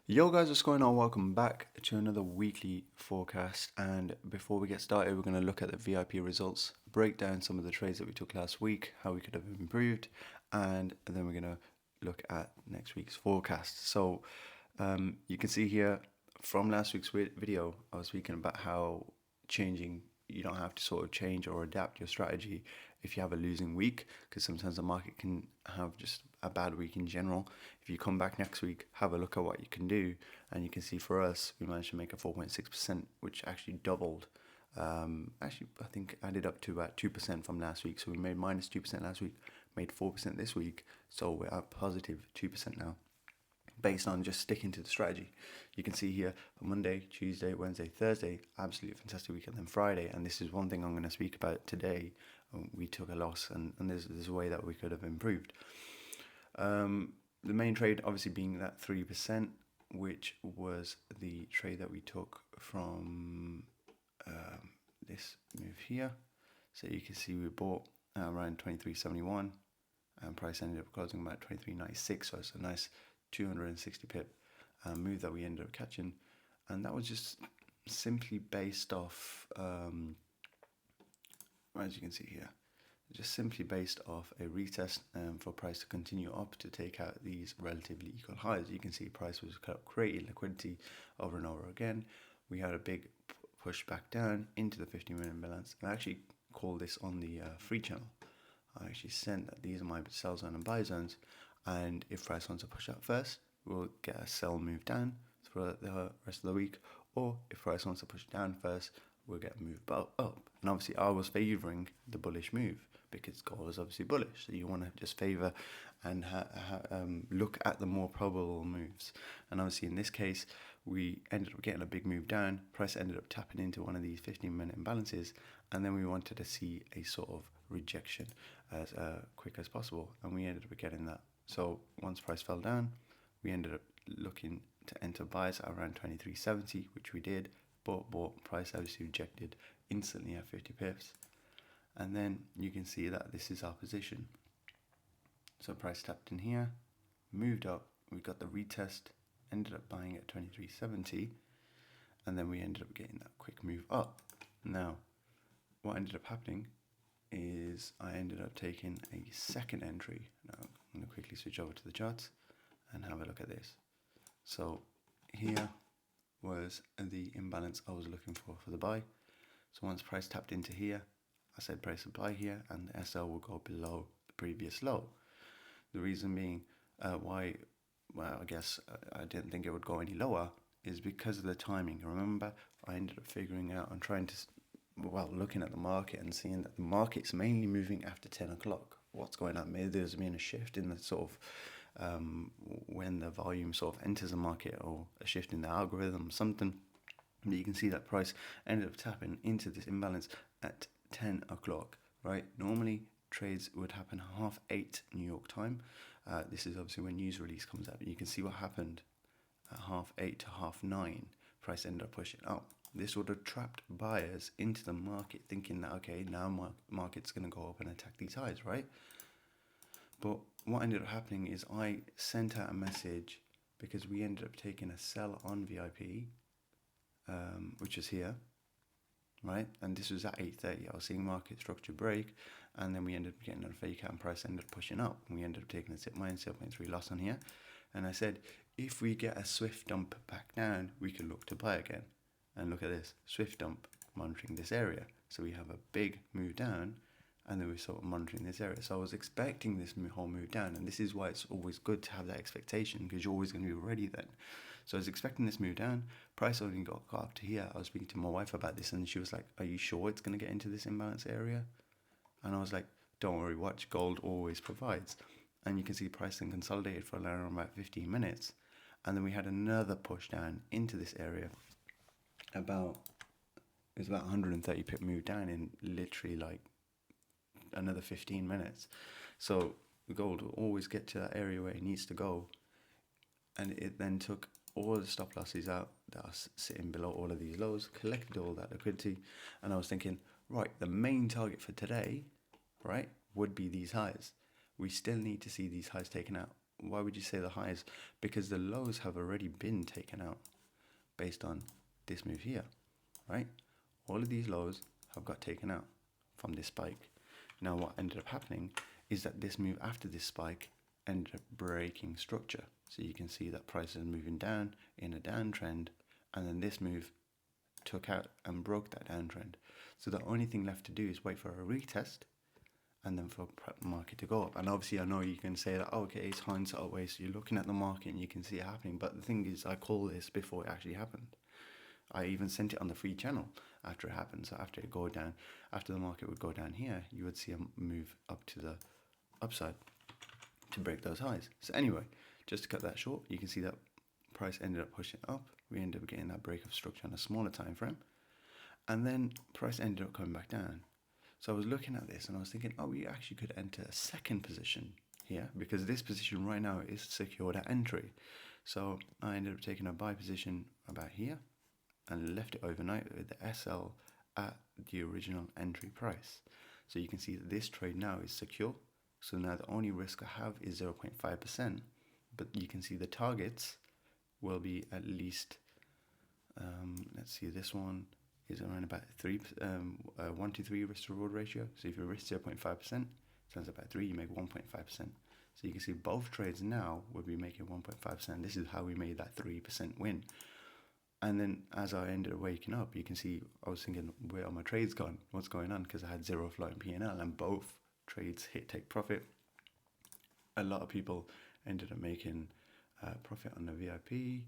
Yo guys, what's going on? Welcome back to another weekly forecast. And before we get started, we're going to look at the VIP results, break down some of the trades that we took last week, how we could have improved, and then we're going to look at next week's forecast. So you can see here from last week's video, I was speaking about how you don't have to sort of change or adapt your strategy if you have a losing week, because sometimes the market can have just a bad week in general. If you come back next week, have a look at what you can do, and you can see for us, we managed to make a 4.6%, which actually doubled. Actually, I think added up to about 2% from last week. So we made minus 2% last week, made 4% this week. So we're at positive 2% now, based on just sticking to the strategy. You can see here Monday, Tuesday, Wednesday, Thursday, absolutely fantastic week, and then Friday. And this is one thing I'm going to speak about today. We took a loss, and there's a way that we could have improved. The main trade obviously being that 3%, which was the trade that we took from this move here. So you can see we bought around 23.71, and price ended up closing about 23.96. So it's a nice 260 pip move that we ended up catching, and that was just simply based off, as you can see here, just simply based off a retest for price to continue up to take out these relatively equal highs. You can see price was creating liquidity over and over again. We had a big push back down into the 50-minute balance, and I actually called this on the free channel. I actually sent that these are my sell zone and buy zones, and if price wants to push up first, we'll get a sell move down for the rest of the week, or if price wants to push down first, we'll get a move up. And obviously I was favoring the bullish move because gold is obviously bullish, so you want to just favor and look at the more probable moves. And obviously in this case, we ended up getting a big move down. Price ended up tapping into one of these 15-minute imbalances, and then we wanted to see a sort of rejection as quick as possible, and we ended up getting that. So once price fell down, we ended up looking to enter buys at around 23.70, which we did, but price obviously rejected instantly at 50 pips. And then you can see that this is our position. So price tapped in here, moved up, we got the retest, ended up buying at 23.70, and then we ended up getting that quick move up. Now, what ended up happening is I ended up taking a second entry. Now I'm going to quickly switch over to the charts and have a look at this. So here was the imbalance I was looking for the buy. So once price tapped into here, I said price supply here, and the SL will go below the previous low. The reason being why, well, I guess I didn't think it would go any lower, is because of the timing. Remember, I ended up figuring out and trying to, looking at the market and seeing that the market's mainly moving after 10 o'clock. What's going on? Maybe there's been a shift in the sort of when the volume sort of enters the market, or a shift in the algorithm, something. But you can see that price ended up tapping into this imbalance at 10 o'clock, right? Normally trades would happen 8:30 New York time. This is obviously when news release comes out. But you can see what happened at 8:30 to 9:30. Price ended up pushing up. This would have trapped buyers into the market, thinking that, okay, now market's going to go up and attack these highs, right? But what ended up happening is I sent out a message, because we ended up taking a sell on VIP, which is here, right? And this was at 8:30. I was seeing market structure break, and then we ended up getting a fake out, and price ended up pushing up. And we ended up taking a minus 0.3 loss on here. And I said, if we get a swift dump back down, we can look to buy again. And look at this, swift dump, monitoring this area. So we have a big move down, and then we're sort of monitoring this area. So I was expecting this whole move down, and this is why it's always good to have that expectation, because you're always going to be ready then. So I was expecting this move down. Price only got up to here. I was speaking to my wife about this, and she was like, are you sure it's going to get into this imbalance area? And I was like, don't worry, watch, gold always provides. And you can see price then consolidated for around about 15 minutes. And then we had another push down into this area. It was about 130 pip move down in literally like another 15 minutes. So the gold will always get to that area where it needs to go. And it then took all the stop losses out that are sitting below all of these lows, collected all that liquidity, and I was thinking, right, the main target for today, right, would be these highs. We still need to see these highs taken out. why would you say the highs? Because the lows have already been taken out based on this move here, right? All of these lows have got taken out from this spike. Now what ended up happening is that this move after this spike ended up breaking structure. So you can see that price is moving down in a downtrend, and then this move took out and broke that downtrend. So the only thing left to do is wait for a retest and then for the market to go up. And obviously I know you can say that, oh, okay, it's hindsight away, so you're looking at the market and you can see it happening. But the thing is, I call this before it actually happened. I even sent it on the free channel after it happened. So after it go down, after the market would go down here, you would see a move up to the upside to break those highs. So anyway, just to cut that short, you can see that price ended up pushing up. We ended up getting that break of structure on a smaller time frame, and then price ended up coming back down. So I was looking at this and I was thinking, oh, we actually could enter a second position here, because this position right now is secured at entry. So I ended up taking a buy position about here and left it overnight with the SL at the original entry price. So you can see that this trade now is secure. So now the only risk I have is 0.5%, but you can see the targets will be at least, let's see, this one is around about 1 to 3 risk to reward ratio. So if you risk 0.5%, turns about 3, you make 1.5%. So you can see both trades now will be making 1.5%. This is how we made that 3% win. And then as I ended up waking up, you can see I was thinking, where are my trades gone? What's going on? Because I had zero float in P&L, and both trades hit take profit. A lot of people ended up making profit on the VIP.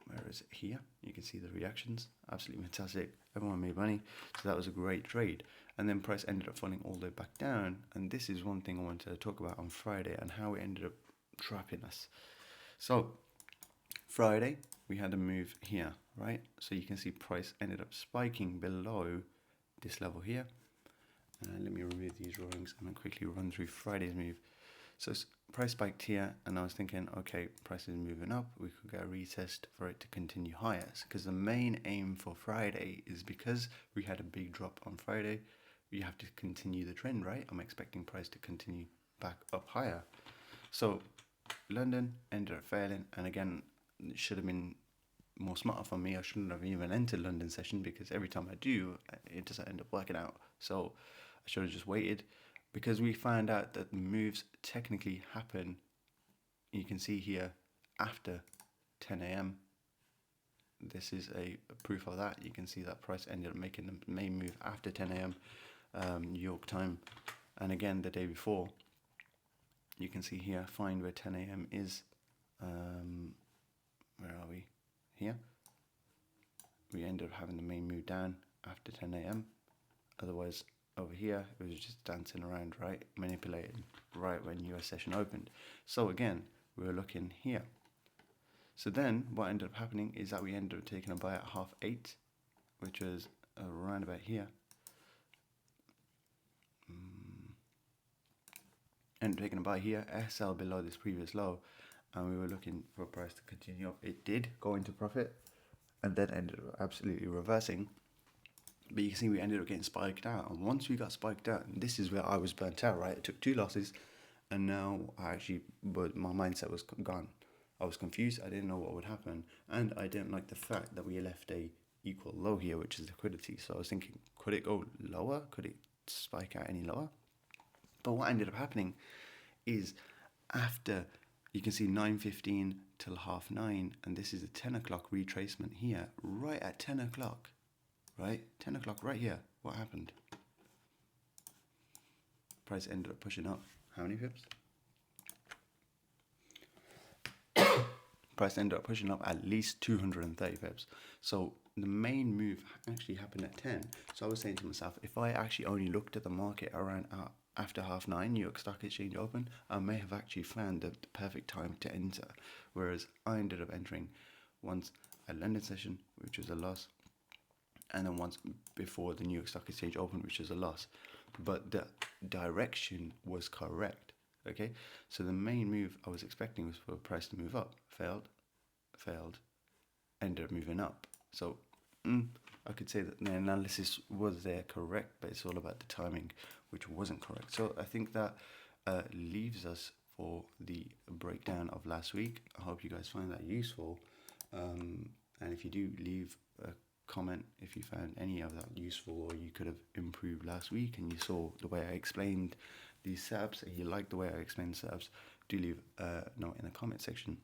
Where is it? Here you can see the reactions, absolutely fantastic. Everyone made money, so that was a great trade. And then price ended up falling all the way back down, and this is one thing I wanted to talk about on Friday and how it ended up trapping us. So Friday we had a move here, right? So you can see price ended up spiking below this level here. Let me remove these drawings and then quickly run through Friday's move. So price spiked here, and I was thinking, okay, price is moving up, we could get a retest for it to continue higher. Because the main aim for Friday is, because we had a big drop on Friday, we have to continue the trend, right? I'm expecting price to continue back up higher. So London ended up failing, and again, it should have been more smarter for me. I shouldn't have even entered London session, because every time I do, it doesn't end up working out. So I should have just waited, because we found out that moves technically happen, you can see here, after 10 a.m. This is a proof of that. You can see that price ended up making the main move after 10 a.m. New York time. And again, the day before, you can see here, find where 10 a.m. is. Where are we? Here. We ended up having the main move down after 10 a.m. Otherwise, over here, it was just dancing around, right? Manipulating right when US session opened. So again, we were looking here. So then what ended up happening is that we ended up taking a buy at 8:30, which was around about here. Ended up taking a buy here, SL below this previous low, and we were looking for price to continue up. It did go into profit, and then ended up absolutely reversing. But you can see we ended up getting spiked out, and once we got spiked out, and this is where I was burnt out, right? I took 2 losses, and now but my mindset was gone. I was confused. I didn't know what would happen, and I didn't like the fact that we left a equal low here, which is liquidity. So I was thinking, could it go lower? Could it spike out any lower? But what ended up happening is, after, you can see 9:15 till 9:30, and this is a 10 o'clock retracement here, right at 10 o'clock. Right, 10 o'clock right here. What happened? Price ended up pushing up. How many pips? Price ended up pushing up at least 230 pips. So the main move actually happened at 10. So I was saying to myself, if I actually only looked at the market around after 9:30, New York Stock Exchange open, I may have actually found the perfect time to enter. Whereas I ended up entering once at London session, which was a loss, and then once before the New York Stock Exchange opened, which was a loss. But the direction was correct, okay? So the main move I was expecting was for the price to move up. Failed, ended up moving up. So I could say that the analysis was there correct, but it's all about the timing, which wasn't correct. So I think that leaves us for the breakdown of last week. I hope you guys find that useful. And if you do, leave a comment if you found any of that useful, or you could have improved last week and you saw the way I explained these setups and you like the way I explained setups. Do leave a note in the comment section.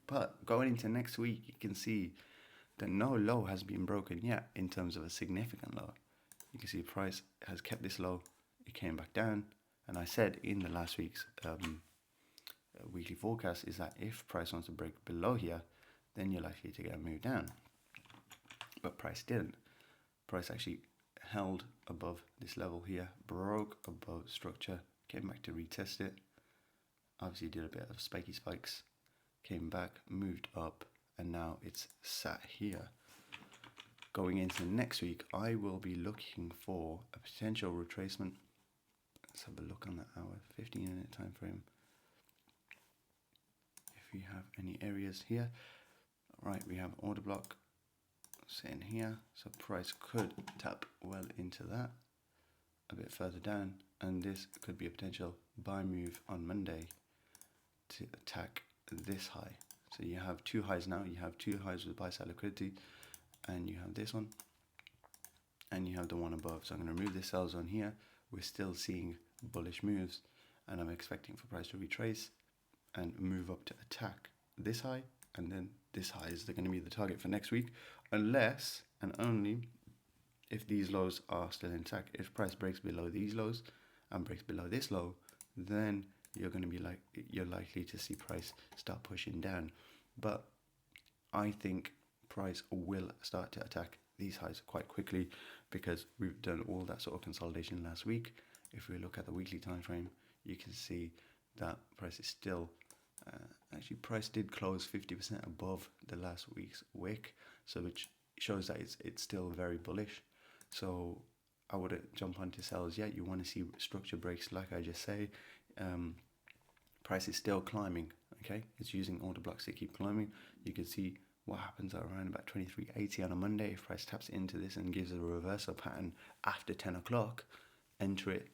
But going into next week, you can see that no low has been broken yet in terms of a significant low. You can see price has kept this low. It came back down, and I said in the last week's weekly forecast is that if price wants to break below here, then you're likely to get a move down. But price didn't. Price actually held above this level here, broke above structure, came back to retest it. Obviously did a bit of spiky spikes, came back, moved up, and now it's sat here. Going into next week, I will be looking for a potential retracement. Let's have a look on the hour, 15-minute time frame. If we have any areas here, right, we have order block sitting here, so price could tap well into that a bit further down, and this could be a potential buy move on Monday to attack this high. So you have two highs now. You have two highs with buy side liquidity, and you have this one, and you have the one above. So I'm going to remove this sell zone here. We're still seeing bullish moves, and I'm expecting for price to retrace and move up to attack this high, and then this high is going to be the target for next week, unless and only if these lows are still intact. If price breaks below these lows and breaks below this low, then you're likely to see price start pushing down. But I think price will start to attack these highs quite quickly because we've done all that sort of consolidation last week. If we look at the weekly time frame, you can see that price is still actually price did close 50% above the last week's wick, so which shows that it's still very bullish. So I wouldn't jump onto sells yet. You want to see structure breaks, like I just say. Price is still climbing. Okay, it's using order blocks to keep climbing. You can see what happens at around about 23.80 on a Monday. If price taps into this and gives a reversal pattern after 10 o'clock, enter it.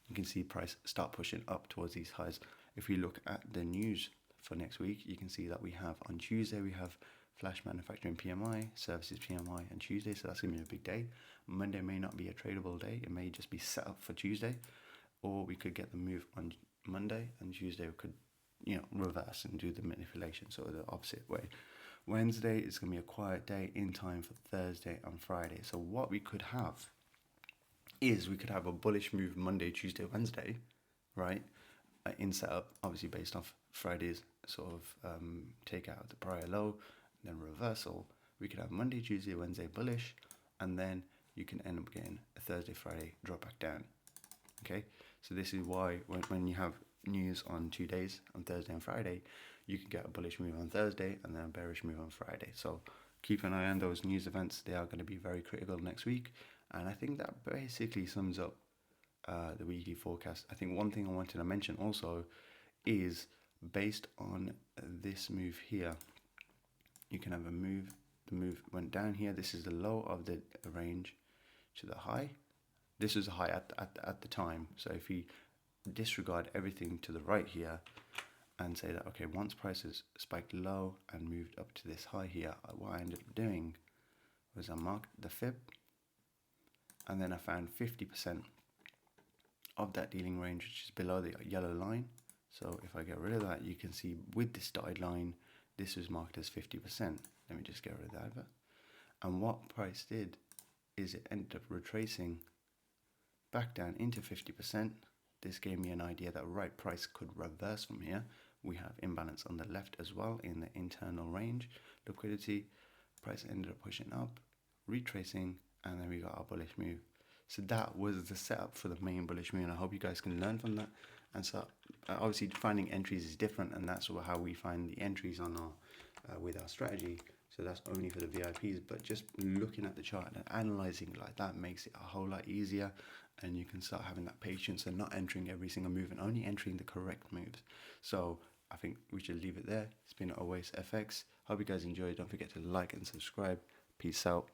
You can see price start pushing up towards these highs. If we look at the news for next week, you can see that we have on Tuesday, we have flash manufacturing PMI, services PMI on Tuesday, so that's going to be a big day. Monday may not be a tradable day. It may just be set up for Tuesday, or we could get the move on Monday, and Tuesday we could, reverse and do the manipulation, so the opposite way. Wednesday is going to be a quiet day in time for Thursday and Friday. So what we could have is we could have a bullish move Monday, Tuesday, Wednesday, right? In setup, obviously based off Friday's sort of take out the prior low, then reversal. We could have Monday, Tuesday, Wednesday bullish, and then you can end up getting a Thursday, Friday drop back down. Okay, so this is why when you have news on 2 days, on Thursday and Friday, you can get a bullish move on Thursday and then a bearish move on Friday. So keep an eye on those news events. They are going to be very critical next week, and I think that basically sums up the weekly forecast. I think one thing I wanted to mention also is based on this move here, you can have a move. The move went down here. This is the low of the range to the high. This is a high at the time. So if we disregard everything to the right here and say that, okay, once prices spiked low and moved up to this high here, what I ended up doing was I marked the fib, and then I found 50% of that dealing range, which is below the yellow line. So if I get rid of that, you can see with this dotted line, this was marked as 50%. Let me just get rid of that. And what price did is it ended up retracing back down into 50%. This gave me an idea that right price could reverse from here. We have imbalance on the left as well in the internal range. Liquidity, price ended up pushing up, retracing, and then we got our bullish move. So that was the setup for the main bullish move, and I hope you guys can learn from that. And so obviously finding entries is different, and that's how we find the entries on our with our strategy. So that's only for the VIPs, but just looking at the chart and analyzing it like that makes it a whole lot easier, and you can start having that patience and not entering every single move and only entering the correct moves. So I think we should leave it there. It's been Always FX. Hope you guys enjoyed. Don't forget to like and subscribe. Peace out.